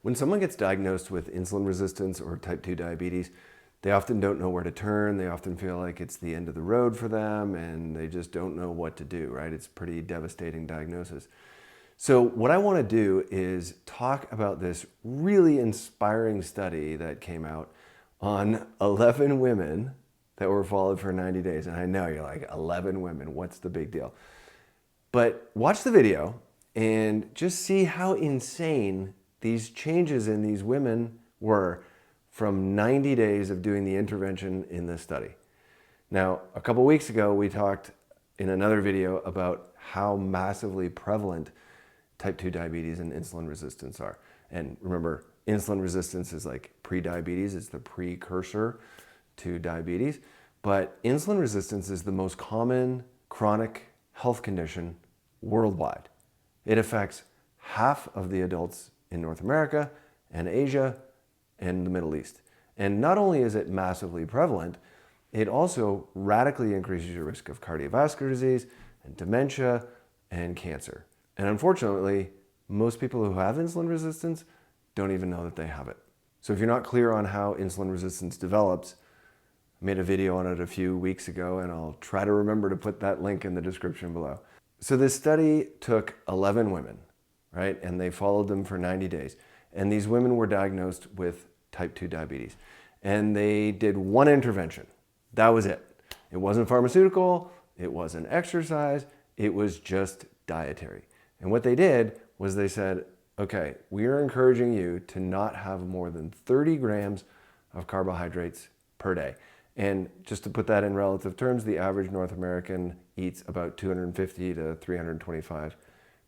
When someone gets diagnosed with insulin resistance or type 2 diabetes, they often don't know where to turn. They often feel like it's the end of the road for them and they just don't know what to do, right? It's a pretty devastating diagnosis. So what I want to do is talk about this really inspiring study that came out on 11 women that were followed for 90 days. And I know you're like, 11 women, what's the big deal? But watch the video and just see how insane these changes in these women were from 90 days of doing the intervention in this study. Now, a couple weeks ago, we talked in another video about how massively prevalent type 2 diabetes and insulin resistance are. And remember, insulin resistance is like pre-diabetes. It's the precursor to diabetes. But insulin resistance is the most common chronic health condition worldwide. It affects half of the adults in North America and Asia and the Middle East. And not only is it massively prevalent, it also radically increases your risk of cardiovascular disease and dementia and cancer. And unfortunately, most people who have insulin resistance don't even know that they have it. So if you're not clear on how insulin resistance develops, I made a video on it a few weeks ago, and I'll try to remember to put that link in the description below. So this study took 11 women, right? And they followed them for 90 days. And these women were diagnosed with type 2 diabetes. And they did one intervention. That was it. It wasn't pharmaceutical, it wasn't exercise, it was just dietary. And what they did was they said, okay, we are encouraging you to not have more than 30 grams of carbohydrates per day. And just to put that in relative terms, the average North American eats about 250 to 325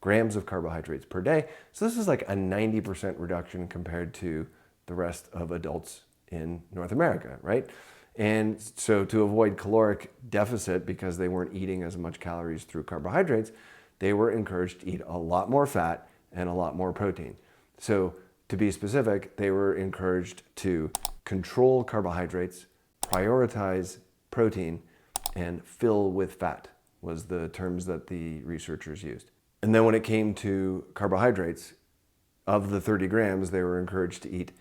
grams of carbohydrates per day. So this is like a 90% reduction compared to the rest of adults in North America, right? And so to avoid caloric deficit, because they weren't eating as much calories through carbohydrates, they were encouraged to eat a lot more fat and a lot more protein. So to be specific, they were encouraged to control carbohydrates, prioritize protein, and fill with fat was the terms that the researchers used. And then when it came to carbohydrates, of the 30 grams, they were encouraged to eat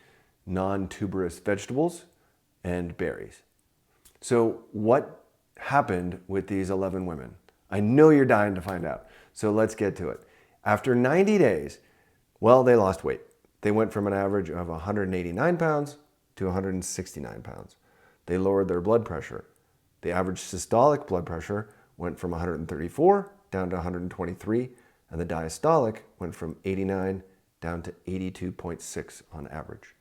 non-tuberous vegetables and berries. So what happened with these 11 women? I know you're dying to find out. So let's get to it. After 90 days, well, they lost weight. They went from an average of 189 pounds to 169 pounds. They lowered their blood pressure. The average systolic blood pressure went from 134 down to 123, and the diastolic went from 89 down to 82.6 on average.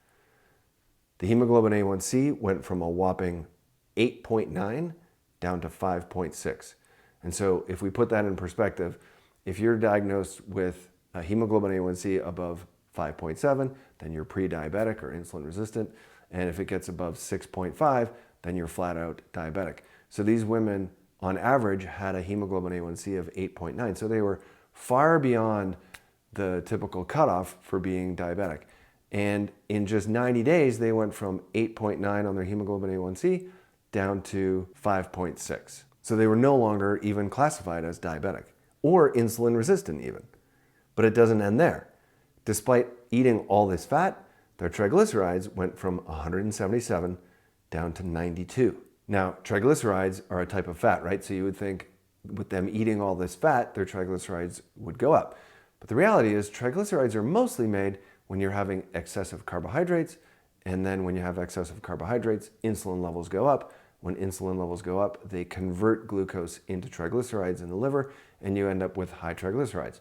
The hemoglobin A1C went from a whopping 8.9 down to 5.6. And so if we put that in perspective, if you're diagnosed with a hemoglobin A1C above 5.7, then you're pre-diabetic or insulin resistant. And if it gets above 6.5, then you're flat out diabetic. So these women on average had a hemoglobin A1C of 8.9. So they were far beyond the typical cutoff for being diabetic. And in just 90 days, they went from 8.9 on their hemoglobin A1C down to 5.6. So they were no longer even classified as diabetic or insulin resistant even. But it doesn't end there. Despite eating all this fat, their triglycerides went from 177 down to 92. Now, triglycerides are a type of fat, right? So you would think with them eating all this fat, their triglycerides would go up. But the reality is triglycerides are mostly made when you're having excessive carbohydrates. And then when you have excessive carbohydrates, insulin levels go up. When insulin levels go up, they convert glucose into triglycerides in the liver, and you end up with high triglycerides.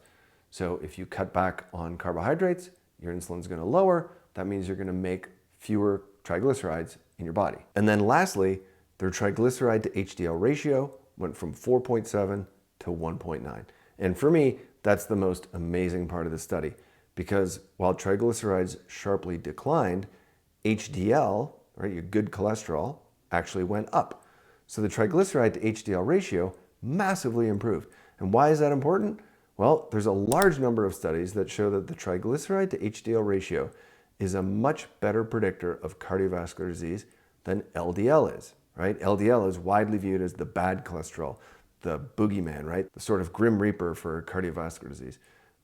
So if you cut back on carbohydrates, your insulin's going to lower. That means you're going to make fewer triglycerides in your body. And then lastly, their triglyceride to HDL ratio went from 4.7 to 1.9. And for me, that's the most amazing part of the study, because while triglycerides sharply declined, HDL, right, your good cholesterol, actually went up. So the triglyceride to HDL ratio massively improved. And why is that important? Well, there's a large number of studies that show that the triglyceride to HDL ratio is a much better predictor of cardiovascular disease than LDL is, right? LDL is widely viewed as the bad cholesterol, the boogeyman, right? The sort of grim reaper for cardiovascular disease.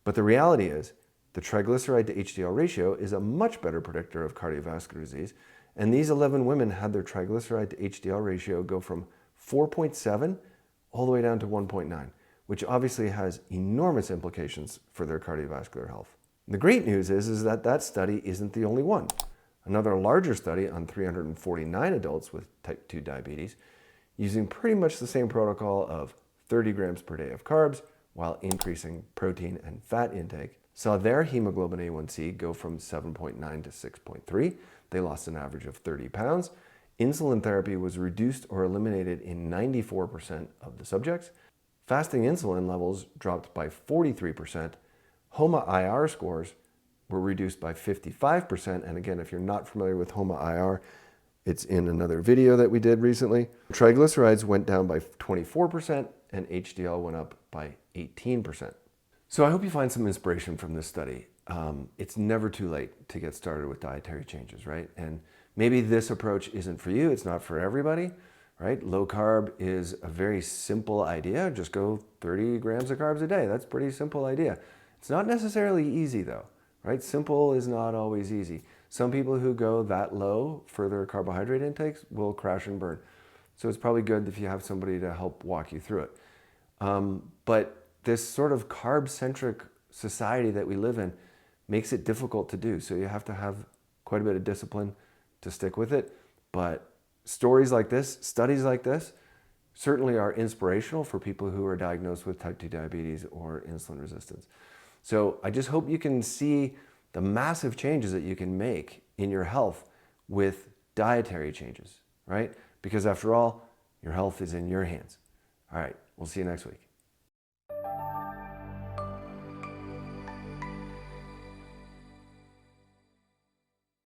But the reality is, The triglyceride to HDL ratio is a much better predictor of cardiovascular disease, and these 11 women had their triglyceride to HDL ratio go from 4.7 all the way down to 1.9, which obviously has enormous implications for their cardiovascular health. The great news is that that study isn't the only one. Another larger study on 349 adults with type 2 diabetes, using pretty much the same protocol of 30 grams per day of carbs while increasing protein and fat intake, saw their hemoglobin A1C go from 7.9 to 6.3. They lost an average of 30 pounds. Insulin therapy was reduced or eliminated in 94% of the subjects. Fasting insulin levels dropped by 43%. HOMA-IR scores were reduced by 55%. And again, if you're not familiar with HOMA-IR, it's in another video that we did recently. Triglycerides went down by 24% and HDL went up by 18%. So I hope you find some inspiration from this study. It's never too late to get started with dietary changes, right? And maybe this approach isn't for you. It's not for everybody, right? Low carb is a very simple idea. Just go 30 grams of carbs a day. That's a pretty simple idea. It's not necessarily easy though, right? Simple is not always easy. Some people who go that low for their carbohydrate intakes will crash and burn. So it's probably good if you have somebody to help walk you through it. But this sort of carb-centric society that we live in makes it difficult to do. So you have to have quite a bit of discipline to stick with it. But stories like this, studies like this, certainly are inspirational for people who are diagnosed with type 2 diabetes or insulin resistance. So I just hope you can see the massive changes that you can make in your health with dietary changes, right? Because after all, your health is in your hands. All right, we'll see you next week.